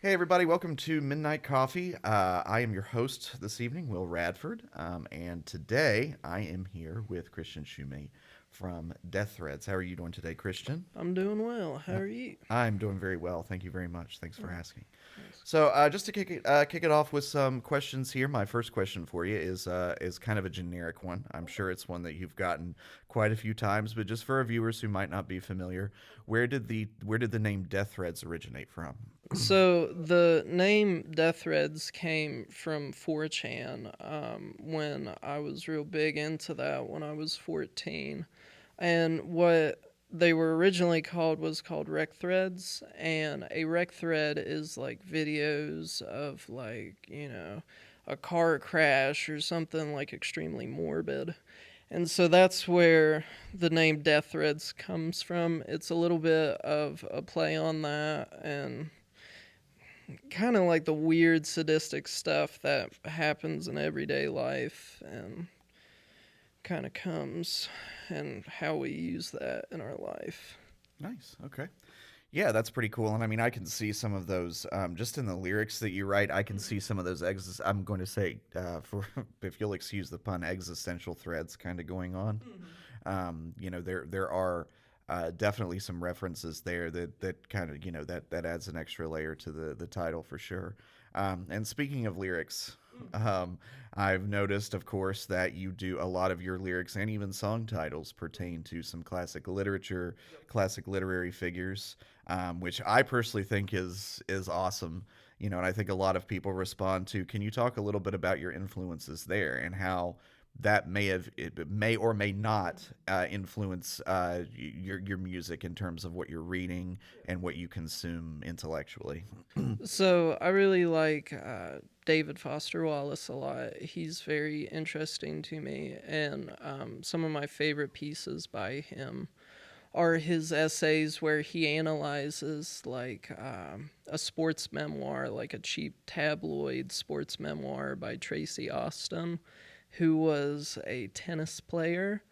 Hey, everybody, welcome to Midnight Coffee. I am your host this evening, Will Radford, and today I am here with Christian Shumate from Deathreads. How are you doing today, Christian? I'm doing well. How Uh, are you? I'm doing very well. Thank you very much. Thanks for Oh, asking. nice. So, just to kick it off with some questions here, my first question for you is kind of a generic one. I'm sure it's one that you've gotten quite a few times, but just for our viewers who might not be familiar, where did the name Deathreads originate from? So the name Deathreads came from 4chan when I was real big into that when I was 14. And what they were originally called was called rec threads. And a rec thread is like videos of a car crash or something like extremely morbid. And so that's where the name Death Threads comes from. It's a little bit of a play on that and kind of like the weird sadistic stuff that happens in everyday life and kind of comes and how we use that in our life. Nice. Okay. Yeah, that's pretty cool. And I mean, I can see some of those just in the lyrics that you write. I can see some of those. I'm going to say, for if you'll excuse the pun, existential threads kind of going on. There are definitely some references there that kind of that adds an extra layer to the title for sure. And speaking of lyrics, um, I've noticed, of course, that you do a lot of your lyrics and even song titles pertain to some classic literature, classic literary figures, which I personally think is awesome. And I think a lot of people respond to. Can you talk a little bit about your influences there and how that may or may not influence your music in terms of what you're reading and what you consume intellectually? So I really like David Foster Wallace a lot. He's very interesting to me, and some of my favorite pieces by him are his essays where he analyzes a sports memoir, like a cheap tabloid sports memoir by Tracy Austin, who was a tennis player,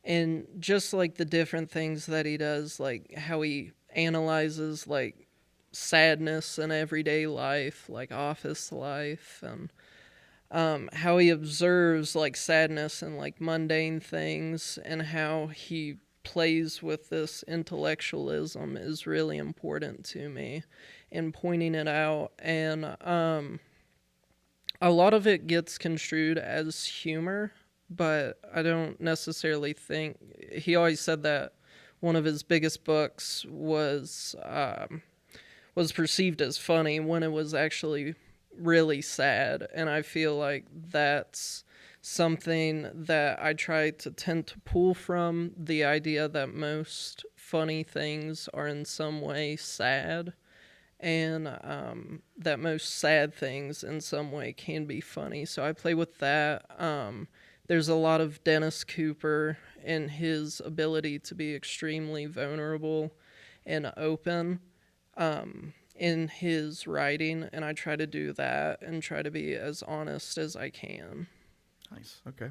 and just like the different things that he does, like how he analyzes like sadness in everyday life, like office life, and how he observes like sadness and like mundane things, and how he plays with this intellectualism is really important to me in pointing it out. And a lot of it gets construed as humor, but I don't necessarily think he always said that one of his biggest books was perceived as funny when it was actually really sad. And I feel like that's something that I try to tend to pull from the idea that most funny things are in some way sad, and that most sad things in some way can be funny. So I play with that. There's a lot of Dennis Cooper and his ability to be extremely vulnerable and open in his writing, and I try to do that and try to be as honest as I can. Nice. Okay.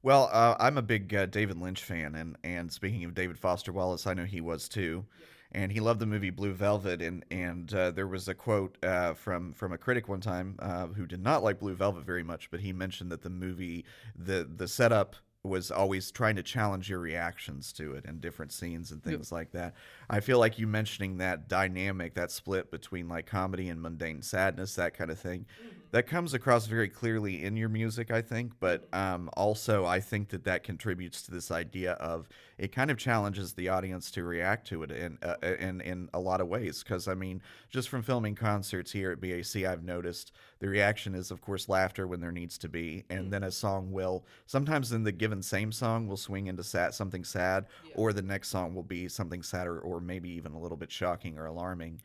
Well, I'm a big David Lynch fan, and speaking of David Foster Wallace, I know he was too, and he loved the movie Blue Velvet, and there was a quote from a critic one time who did not like Blue Velvet very much, but he mentioned that the movie the setup was always trying to challenge your reactions to it and different scenes and Yep. things like that. I feel like you mentioning that dynamic, that split between like comedy and mundane sadness, that kind of thing, that comes across very clearly in your music, I think. But also, I think that contributes to this idea of it kind of challenges the audience to react to it in a lot of ways. Because I mean, just from filming concerts here at BAC, I've noticed the reaction is, of course, laughter when there needs to be, and then a song will sometimes in the given same song will swing into something sad, or the next song will be something sadder, or maybe even a little bit shocking or alarming.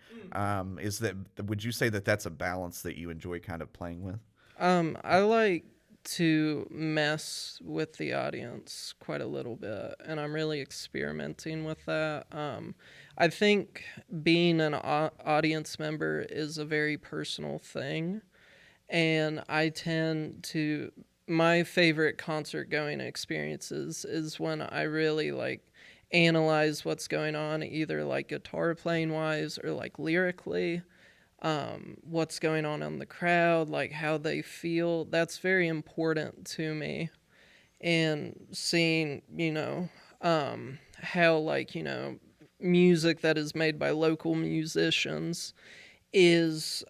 Is that would you say that that's a balance that you enjoy kind of playing with? I like to mess with the audience quite a little bit, and I'm really experimenting with that. I think being an audience member is a very personal thing, and I tend to my favorite concert going experiences is when I really like analyze what's going on, either like guitar playing wise or like lyrically. what's going on in the crowd, like how they feel. That's very important to me. And seeing, how, like, music that is made by local musicians is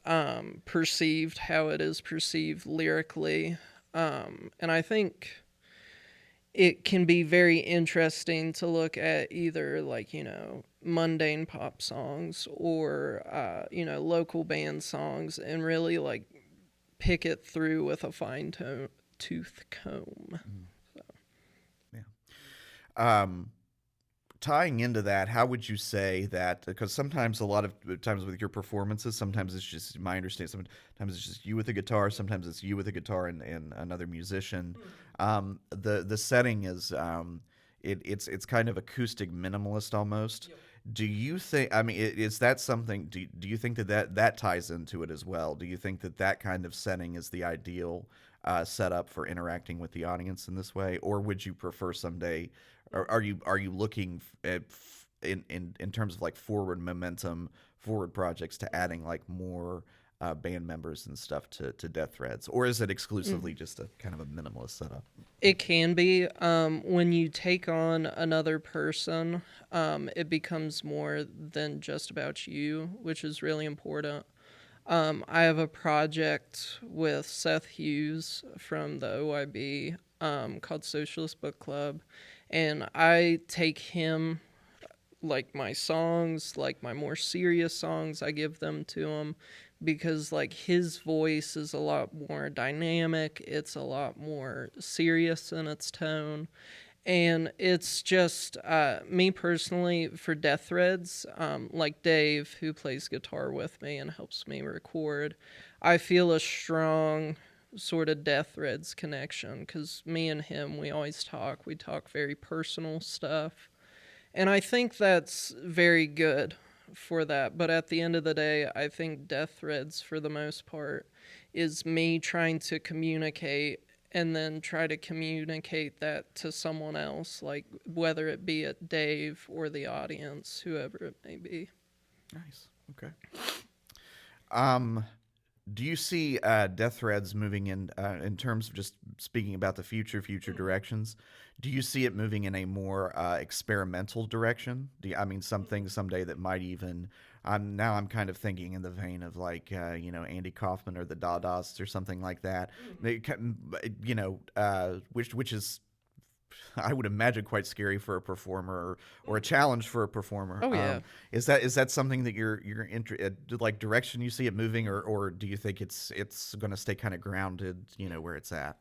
perceived, how it is perceived lyrically. And I think it can be very interesting to look at either, like, mundane pop songs or, local band songs and really, like, pick it through with a tooth comb. Yeah. Tying into that, how would you say that? Because sometimes, a lot of times with your performances, sometimes it's just my understanding. Sometimes it's just you with a guitar. Sometimes it's you with a guitar and another musician. The setting is it's kind of acoustic minimalist almost. Yep. Do you think? I mean, is that something? Do you think that ties into it as well? Do you think that kind of setting is the ideal setup for interacting with the audience in this way, or would you prefer someday? Are you looking at in terms of like forward momentum, forward projects to adding like more band members and stuff to Deathreads, or is it exclusively just a kind of a minimalist setup? It can be. When you take on another person, it becomes more than just about you, which is really important. I have a project with Seth Hughes from the OIB called Socialist Book Club, and I take him, like my songs, like my more serious songs, I give them to him because like his voice is a lot more dynamic, it's a lot more serious in its tone. And it's just me personally for Deathreads, like Dave, who plays guitar with me and helps me record. I feel a strong sort of Deathreads connection because me and him, we always talk. We talk very personal stuff. And I think that's very good for that. But at the end of the day, I think Deathreads, for the most part, is me trying to communicate and then try to communicate that to someone else, like whether it be at Dave or the audience, whoever it may be. Nice. Okay. Um, do you see Deathreads moving in terms of just speaking about the future directions? Do you see it moving in a more experimental direction? I mean, something someday that might even. I'm kind of thinking in the vein of like Andy Kaufman or the Dadasts or something like that. Which is I would imagine quite scary for a performer or a challenge for a performer. Oh, yeah. Is that something that like direction you see it moving, or do you think it's going to stay kind of grounded, where it's at?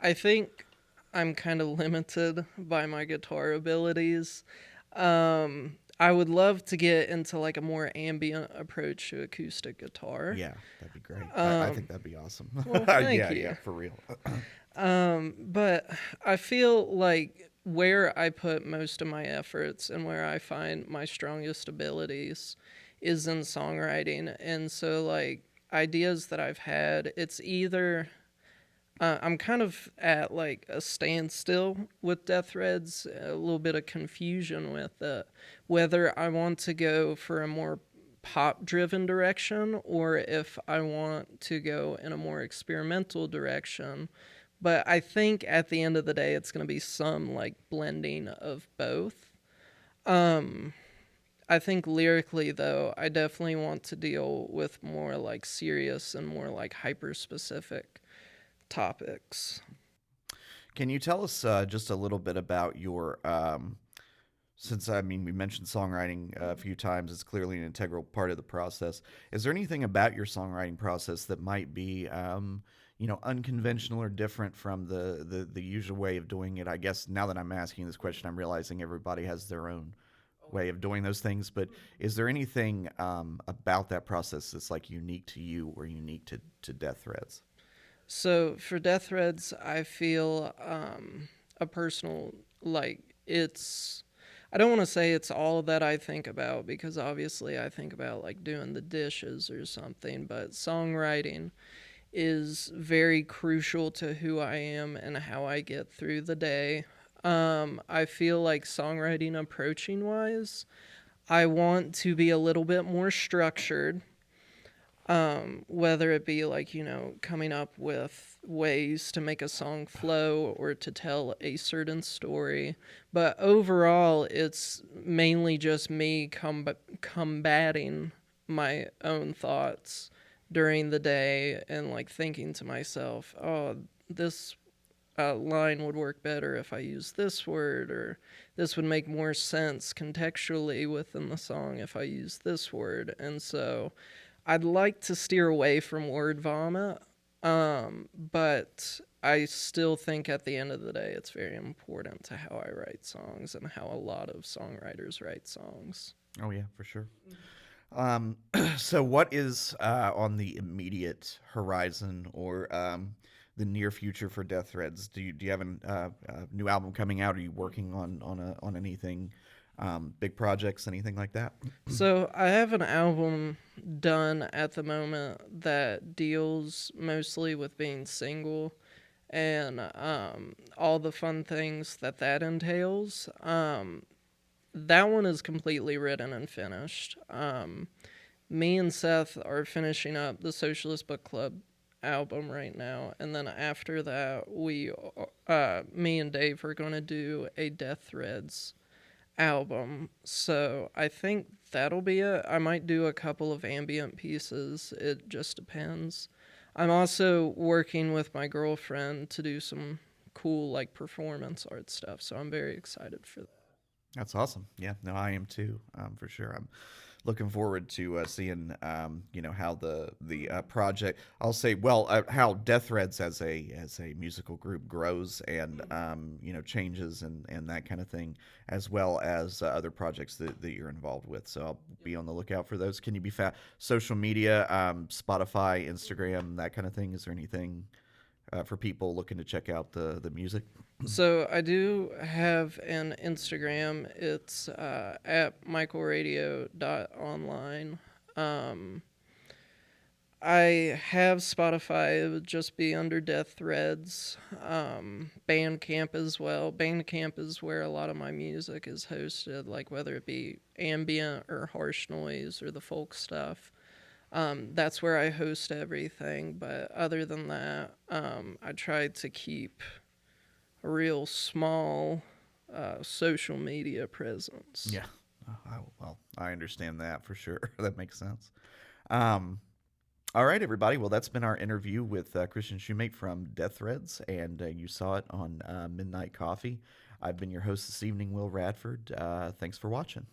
I think I'm kind of limited by my guitar abilities. I would love to get into like a more ambient approach to acoustic guitar. Yeah, that'd be great. I think that'd be awesome. Well, thank Yeah, you. yeah, for real. But I feel like where I put most of my efforts and where I find my strongest abilities is in songwriting. And so, like, ideas that I've had, it's either I'm kind of at like a standstill with Deathreads, a little bit of confusion with it, whether I want to go for a more pop driven direction or if I want to go in a more experimental direction. But I think at the end of the day, it's going to be some like blending of both. Um, I think lyrically, though, I definitely want to deal with more like serious and more like hyper specific topics. Can you tell us just a little bit about your since I mean we mentioned songwriting a few times, it's clearly an integral part of the process. Is there anything about your songwriting process that might be unconventional or different from the usual way of doing it? I guess now that I'm asking this question, I'm realizing everybody has their own way of doing those things. But is there anything about that process that's like unique to you or unique to Deathreads? So for Deathreads, I feel a personal, like, it's. I don't want to say it's all that I think about because obviously I think about like doing the dishes or something, but songwriting is very crucial to who I am and how I get through the day. I feel like songwriting approaching wise, I want to be a little bit more structured. Whether it be like, coming up with ways to make a song flow or to tell a certain story. But overall, it's mainly just me combating my own thoughts during the day and like thinking to myself, oh, this line would work better if I use this word, or this would make more sense contextually within the song if I use this word. And so I'd like to steer away from word vomit, but I still think at the end of the day it's very important to how I write songs and how a lot of songwriters write songs. Oh yeah, for sure. Um, so what is on the immediate horizon or the near future for Deathreads? Do you have a new album coming out? Are you working on anything, big projects, anything like that? So I have an album done at the moment that deals mostly with being single and all the fun things that entails. That one is completely written and finished. Me and Seth are finishing up the Socialist Book Club album right now, and then after that, me and Dave, are going to do a Deathreads album. So I think that'll be it. I might do a couple of ambient pieces. It just depends. I'm also working with my girlfriend to do some cool like performance art stuff, so I'm very excited for that. That's awesome. Yeah, no, I am too, for sure. I'm looking forward to seeing, how the project. I'll say, well, how Deathreads as a musical group grows and changes and that kind of thing, as well as other projects that you're involved with. So I'll be on the lookout for those. Can you be social media, Spotify, Instagram, that kind of thing? Is there anything for people looking to check out the music? So I do have an Instagram. It's at michaelradio.online. Um, I have Spotify. It would just be under Deathreads. Bandcamp as well. Bandcamp is where a lot of my music is hosted, like whether it be ambient or harsh noise or the folk stuff. That's where I host everything. But other than that, I try to keep a real small social media presence. Yeah. Well, I understand that for sure. That makes sense. Um, all right, everybody. Well, that's been our interview with Christian Shumate from Deathreads, and you saw it on Midnight Coffee. I've been your host this evening, Will Radford. Thanks for watching.